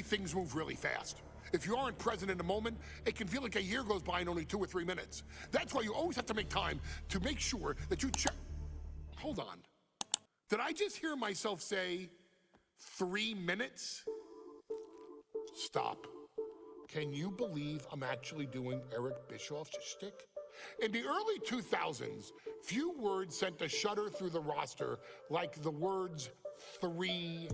things move really fast. If you aren't present in the moment, it can feel like a year goes by in only 2 or 3 minutes. That's why you always have to make time to make sure that you check. Hold on. Did I just hear myself say 3 minutes? Stop. Can you believe I'm actually doing Eric Bischoff's shtick? In the early 2000s, few words sent a shudder through the roster like the words 3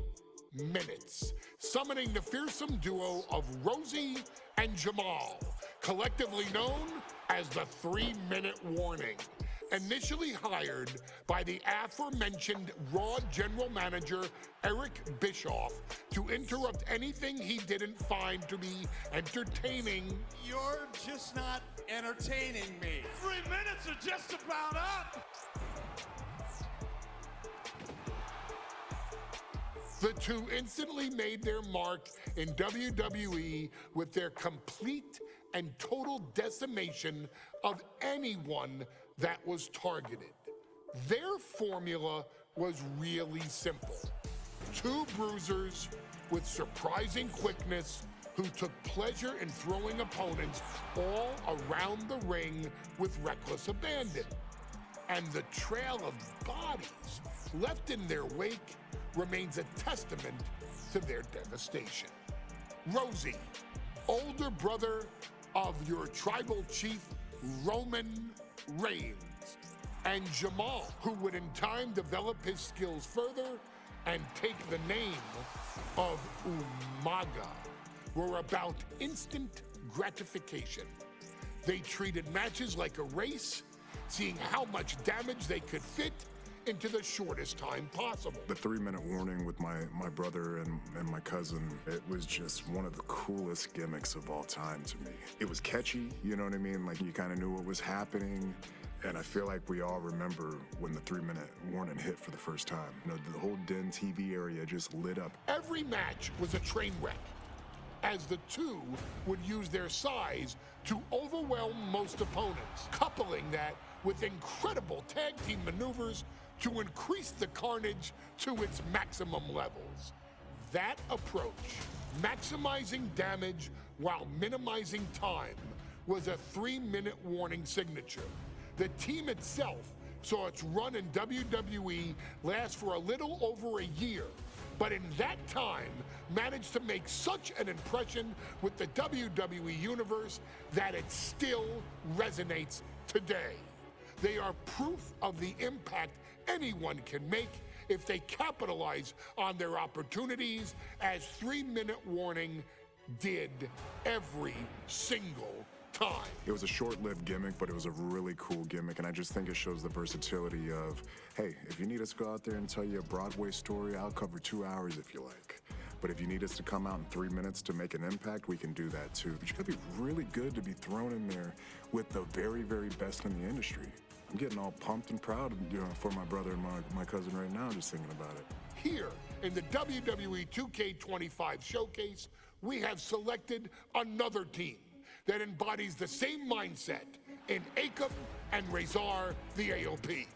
minutes, summoning the fearsome duo of Rosie and Jamal, collectively known as the 3-minute warning. Initially hired by the aforementioned Raw general manager Eric Bischoff to interrupt anything he didn't find to be entertaining. You're just not entertaining me. 3 minutes are just about up. The two instantly made their mark in WWE with their complete and total decimation of anyone that was targeted. Their formula was really simple. 2 bruisers with surprising quickness who took pleasure in throwing opponents all around the ring with reckless abandon. And the trail of bodies left in their wake remains a testament to their devastation. Rosie, older brother of your tribal chief, Roman Reigns, and Jamal, who would in time develop his skills further and take the name of Umaga, were about instant gratification. They treated matches like a race, seeing how much damage they could fit into the shortest time possible. The 3-minute warning with my brother and my cousin, it was just one of the coolest gimmicks of all time to me. It was catchy, you know what I mean? Like, you kind of knew what was happening. And I feel like we all remember when the 3-minute warning hit for the first time. You know, the whole Den TV area just lit up. Every match was a train wreck, as the two would use their size to overwhelm most opponents, coupling that with incredible tag team maneuvers to increase the carnage to its maximum levels. That approach, maximizing damage while minimizing time, was a 3-minute warning signature. The team itself saw its run in WWE last for a little over a year, but in that time managed to make such an impression with the WWE Universe that it still resonates today. They are proof of the impact anyone can make if they capitalize on their opportunities, as 3-minute warning did every single time. It was a short-lived gimmick, but it was a really cool gimmick, and I just think it shows the versatility of, hey, if you need us to go out there and tell you a Broadway story, I'll cover 2 hours if you like. But if you need us to come out in 3 minutes to make an impact, we can do that too. But you gotta be really good to be thrown in there with the very, very best in the industry. I'm getting all pumped and proud, you know, for my brother and my cousin right now, just thinking about it. Here in the WWE2K25 showcase, we have selected another team that embodies the same mindset in Akam and Razor, the AOP.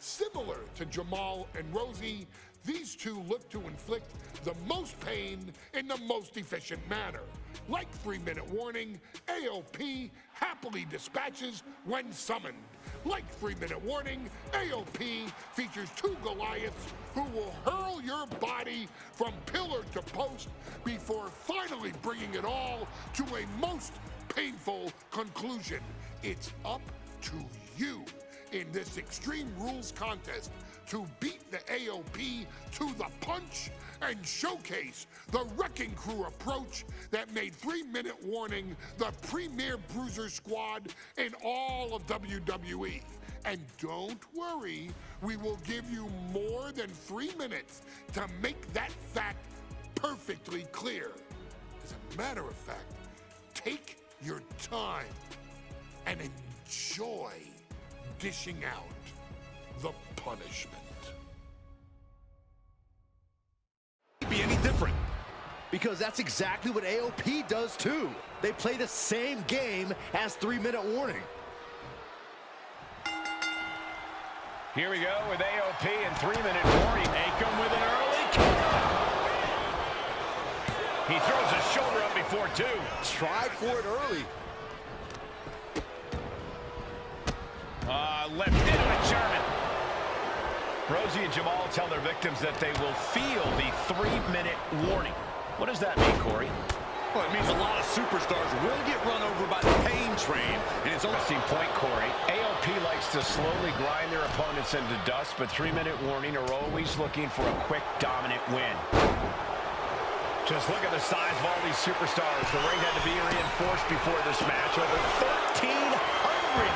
Similar to Jamal and Rosie, these two look to inflict the most pain in the most efficient manner. Like 3-minute warning, AOP happily dispatches when summoned. Like 3-minute warning, AOP features 2 Goliaths who will hurl your body from pillar to post before finally bringing it all to a most painful conclusion. It's up to you in this Extreme Rules contest to beat the AOP to the punch and showcase the Wrecking Crew approach that made 3-minute warning the premier bruiser squad in all of WWE. And don't worry, we will give you more than 3 minutes to make that fact perfectly clear. As a matter of fact, take your time and enjoy dishing out the punishment. Be any different, because that's exactly what AOP does too. They play the same game as 3-minute warning. Here we go with AOP and 3-minute warning. Akam with an early kick. He throws his shoulder up before two. Tried for it early. Left into a German. Rosie and Jamal tell their victims that they will feel the 3-minute warning. What does that mean, Corey? Well, it means a lot of superstars will get run over by the pain train, and it's only Point, Corey. AOP likes to slowly grind their opponents into dust, but 3-minute warning are always looking for a quick, dominant win. Just look at the size of all these superstars. The ring had to be reinforced before this match. Over 1,300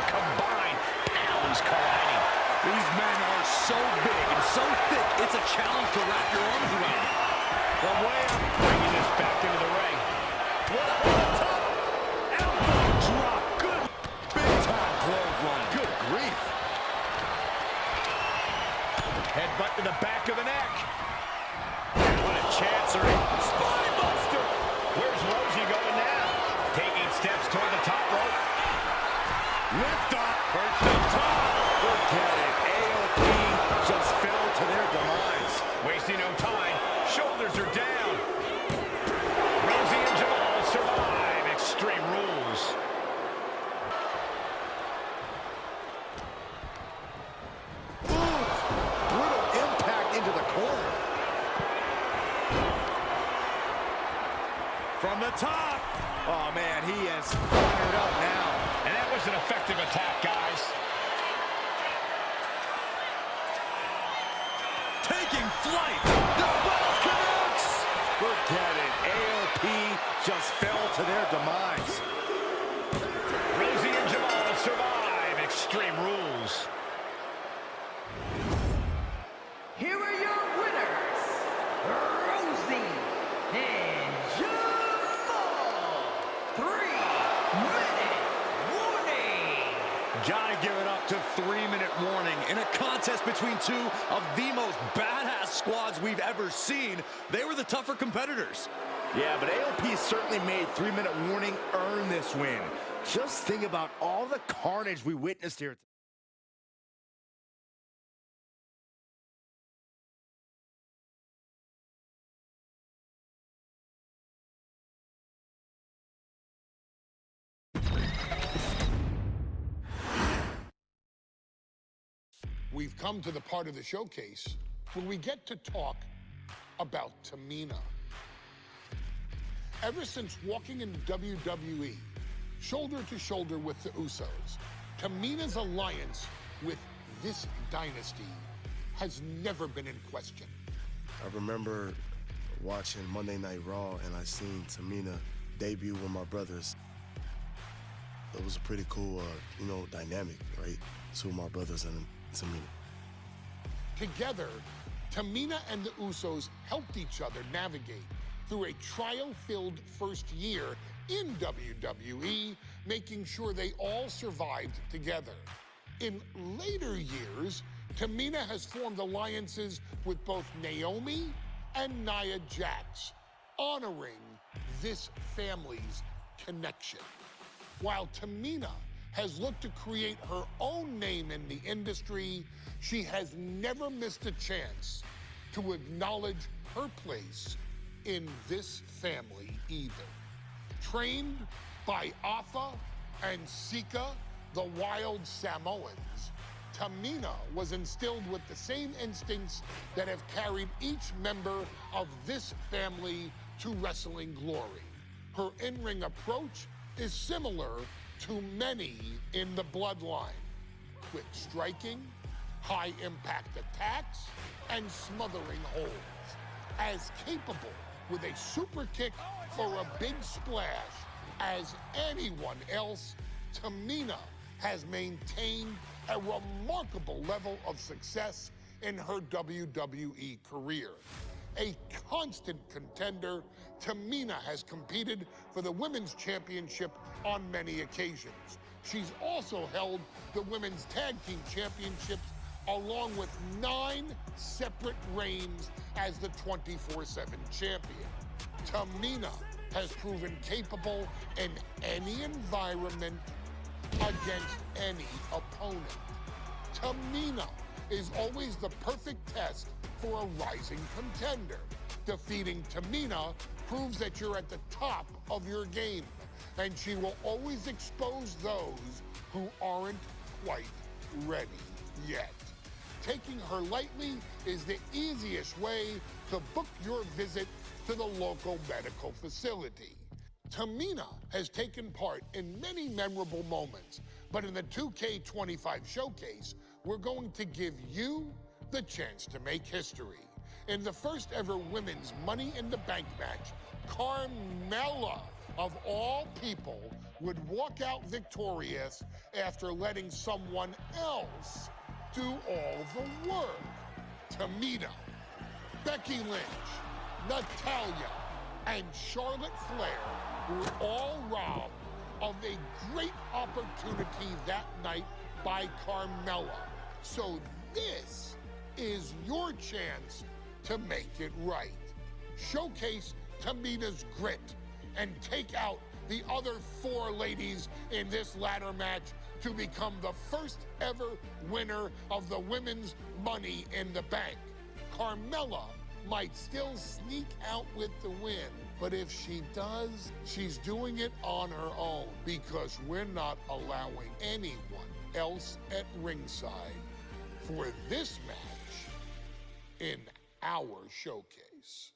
combined pounds colliding. These men are so big and so thick, it's a challenge to wrap your arms around. From way up, bringing this back into the ring. What up on the top? Elbow drop. Good. Big time clothesline. Good grief. Headbutt to the back of the neck. What a chancery. Spine buster. Where's Rosie going now? Taking steps toward the top rope. Lift up. First up top. Look at it. AOP just fell to their demise. Wasting no time. Shoulders are down. Rosie and Jamal survive. Extreme Rules. Ooh, brutal impact into the corner. From the top. Oh, man, he is fired up now. And that was an effective attack, guys. Taking flight. The ball connects. Look at it. AOP just fell to their demise. Rosie and Jamal survive. Extreme Rules. Here are your winners, Rosie and Jamal. 3-minute warning. Gotta give it up to 3-minute warning. In a contest between two of the most badass squads we've ever seen, they were the tougher competitors. Yeah, but AOP certainly made 3-minute warning earn this win. Just think about all the carnage we witnessed here. We've come to the part of the showcase where we get to talk about Tamina. Ever since walking in WWE, shoulder to shoulder with the Usos, Tamina's alliance with this dynasty has never been in question. I remember watching Monday Night Raw and I seen Tamina debut with my brothers. It was a pretty cool, dynamic, right? Two of my brothers and Tamina. Together, Tamina and the Usos helped each other navigate through a trial-filled first year in WWE, making sure they all survived together. In later years, Tamina has formed alliances with both Naomi and Nia Jax, honoring this family's connection. While Tamina has looked to create her own name in the industry, she has never missed a chance to acknowledge her place in this family either. Trained by Afa and Sika, the wild Samoans, Tamina was instilled with the same instincts that have carried each member of this family to wrestling glory. Her in-ring approach is similar to many in the bloodline, quick striking, high-impact attacks, and smothering holds. As capable with a super kick or a big splash as anyone else, Tamina has maintained a remarkable level of success in her WWE career. A constant contender, Tamina has competed for the Women's Championship on many occasions. She's also held the Women's Tag Team Championships along with 9 separate reigns as the 24/7 champion. Tamina has proven capable in any environment against any opponent. Tamina is always the perfect test for a rising contender. Defeating Tamina proves that you're at the top of your game, and she will always expose those who aren't quite ready yet. Taking her lightly is the easiest way to book your visit to the local medical facility. Tamina has taken part in many memorable moments, but in the 2K25 showcase, we're going to give you the chance to make history. In the first ever women's Money in the Bank match, Carmella, of all people, would walk out victorious after letting someone else do all the work. Tamina, Becky Lynch, Natalya, and Charlotte Flair were all robbed of a great opportunity that night by Carmella. So this is your chance to make it right. Showcase Tamina's grit and take out the other 4 ladies in this ladder match to become the first ever winner of the women's Money in the Bank. Carmella might still sneak out with the win, but if she does, she's doing it on her own, because we're not allowing anyone else at ringside for this match in our showcase.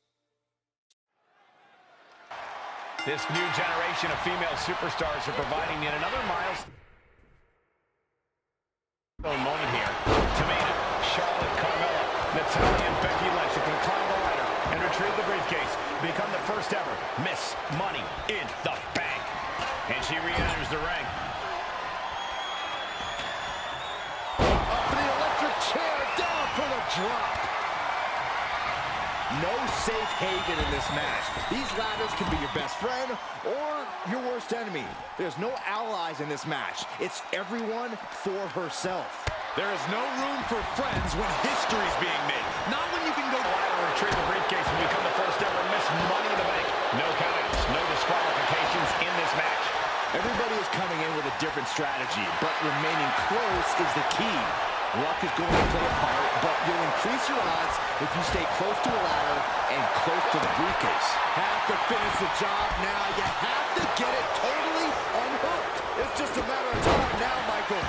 This new generation of female superstars are providing yet another milestone moment here. Tamina, Charlotte, Carmella, Natalya, and Becky Lynch can climb the ladder and retrieve the briefcase, become the first ever Miss Money in the Bank. And she re-enters the ring. Up for the electric chair, down for the drop. No safe haven in this match. These ladders can be your best friend or your worst enemy. There's no allies in this match. It's everyone for herself. There is no room for friends when history's being made. Not when you can go Ladder, retrieve the briefcase, and become the first ever Miss Money in the Bank. No countouts, no disqualifications in this match. Everybody is coming in with a different strategy, but remaining close is the key. Luck is going to play a part, but you'll increase your odds if you stay close to a ladder and close to the briefcase. Have to finish the job now. You have to get it totally unhooked. It's just a matter of time now, Michael.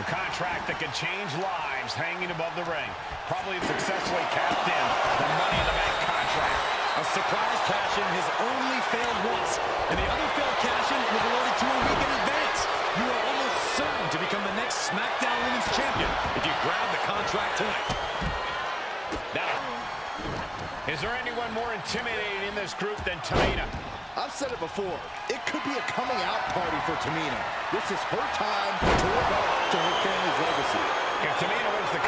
A contract that could change lives hanging above the ring. Probably successfully capped in the Money in the Bank contract. A surprise cash-in has only failed once, and the other failed cash-in was awarded to a week in advance. You are almost certain to become the next SmackDown Women's Champion if you grab the contract tonight. Is there anyone more intimidating in this group than Tamina? I've said it before. It could be a coming-out party for Tamina. This is her time to live up to her family's legacy. If Tamina wins the...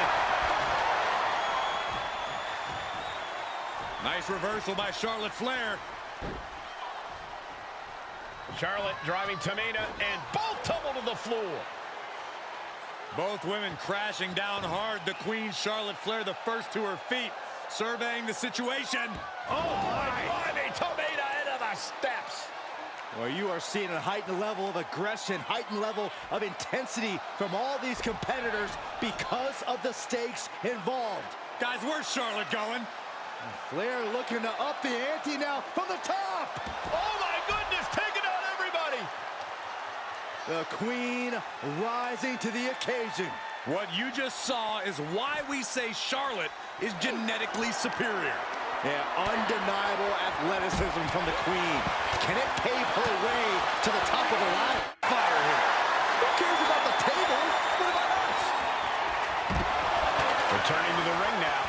Nice reversal by Charlotte Flair. Charlotte driving Tamina, and both tumble to the floor. Both women crashing down hard. The Queen, Charlotte Flair, the first to her feet, surveying the situation. Oh, my blimey, Tamina into the steps. Well, you are seeing a heightened level of aggression, heightened level of intensity from all these competitors because of the stakes involved. Guys, where's Charlotte going? Flair looking to up the ante now from the top. Oh, my goodness, taking out everybody. The Queen rising to the occasion. What you just saw is why we say Charlotte is genetically superior. Yeah, undeniable athleticism from the Queen. Can it pave her way to the top of the ladder? Fire here. Who cares about the table? What about us? Returning to the ring now.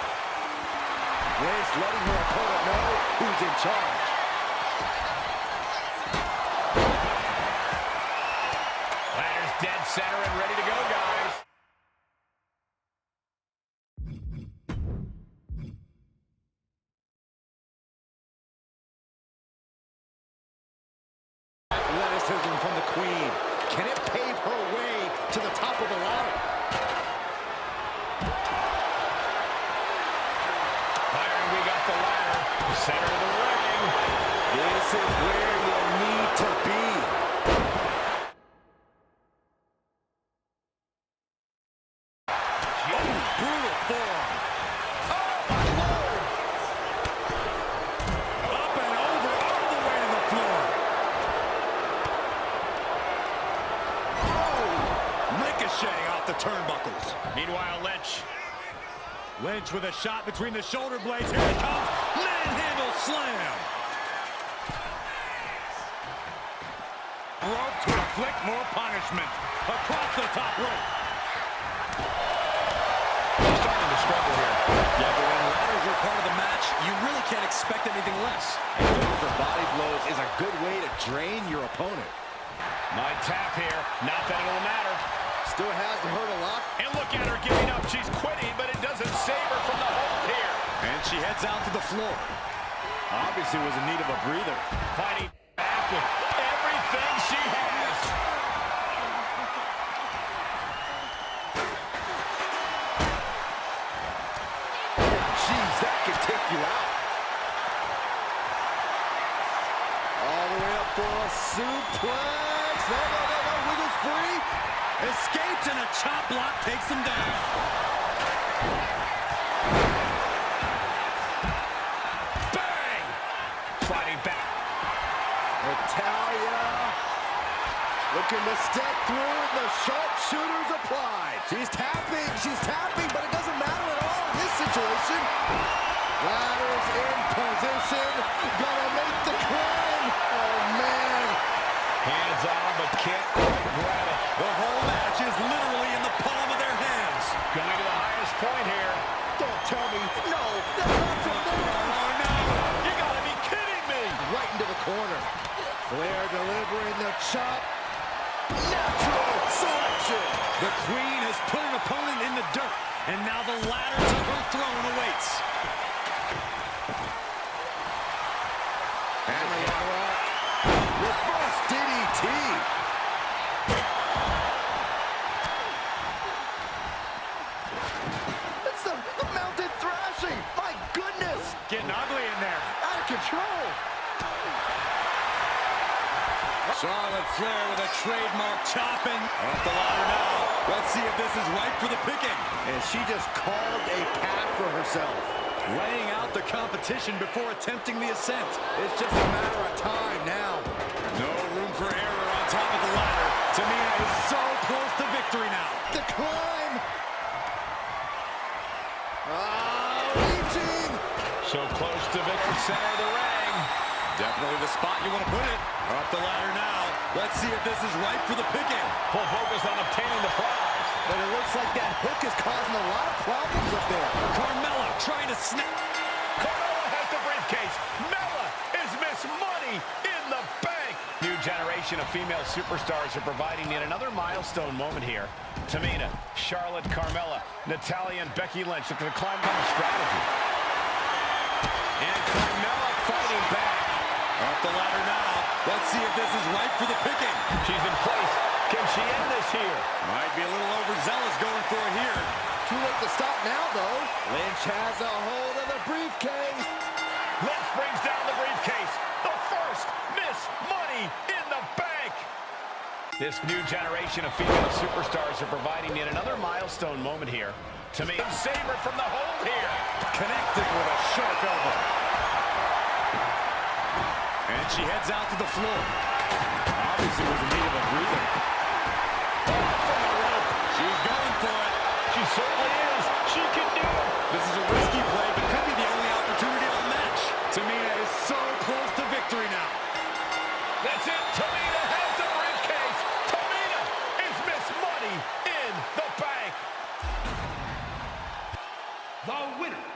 Liz letting her opponent know who's in charge. Ladder's dead center and ready to go, guys. Athleticism from the Queen. Can it pave her way to the top of the ladder? Byron, we got the ladder. Center of the ring. This is where you need to be. Brutal form. Oh, my Lord. ricochet off the turnbuckles. Meanwhile, Lynch with a shot between the shoulder blades. Here it comes. Manhandle slam. Rope to inflict more punishment. Across the top rope. starting to struggle here. Yeah, but when ladders are part of the match, you really can't expect anything less. And looking for body blows is a good way to drain your opponent. Might tap here. Not that it'll matter. Still has to hurt a lot. And look at her giving up. She's quitting, but it doesn't save her from the hold here. And she heads out to the floor. Obviously was in need of a breather. Fighting back with everything she has. Jeez, that could take you out. All the way up for a suplex. No, wiggles free. Escapes and a chop block takes him down. Bang! Sliding back. Natalya looking to step through and the sharpshooter's applied. She's tapping, but it doesn't matter at all in this situation. Ladders in position, gonna make the climb. Oh man. Hands on, but can't quite grab it. The whole match is literally in the palm of their hands. Going to the highest point here. Don't tell me, no, that's not from there. Oh no, you gotta be kidding me. Right into the corner. Flair delivering the chop. Natural selection. The Queen has put an opponent in the dirt, and now the ladder to her throne awaits. Reverse DDT. It's the mounted thrashing. My goodness. Getting ugly in there. Out of control. Charlotte Flair with a trademark chopping. Off the ladder now. Let's see if this is right for the picking. And she just carved a path for herself. Laying out the competition before attempting the ascent. It's just a matter of time now. No room for error on top of the ladder. Tamina is so close to victory now. The climb. Reaching. So close to victory center of the ring. Definitely the spot you want to put it. Up the ladder now. Let's see if this is right for the picking. Full focus on obtaining the prize. But it looks like that hook is causing a lot of problems up there. Carmella trying to snap. Carmella has the briefcase. Mella is Miss Money in the bank. New generation of female superstars are providing yet another milestone moment here. Tamina, Charlotte, Carmella, Natalya, and Becky Lynch looking to climb down the strategy. And Carmella fighting back. Up the ladder now. Let's see if this is right for the picking. She's in place. Can she end this here? Might be a little overzealous going for it here. Too late to stop now, though. Lynch has a hold of the briefcase. Lynch brings down the briefcase. The first Miss Money in the bank. This new generation of female superstars are providing yet another milestone moment here. Tamina Sabre from the hold here. Connected with a sharp elbow. And she heads out to the floor. Obviously was in need of a breather. From the rope. She's going for it. She certainly is. She can do it. This is a risky play, but could be the only opportunity of the match. Tamina is so close to victory now. That's it. Tamina has the briefcase. Tamina is Miss Money in the bank. The winner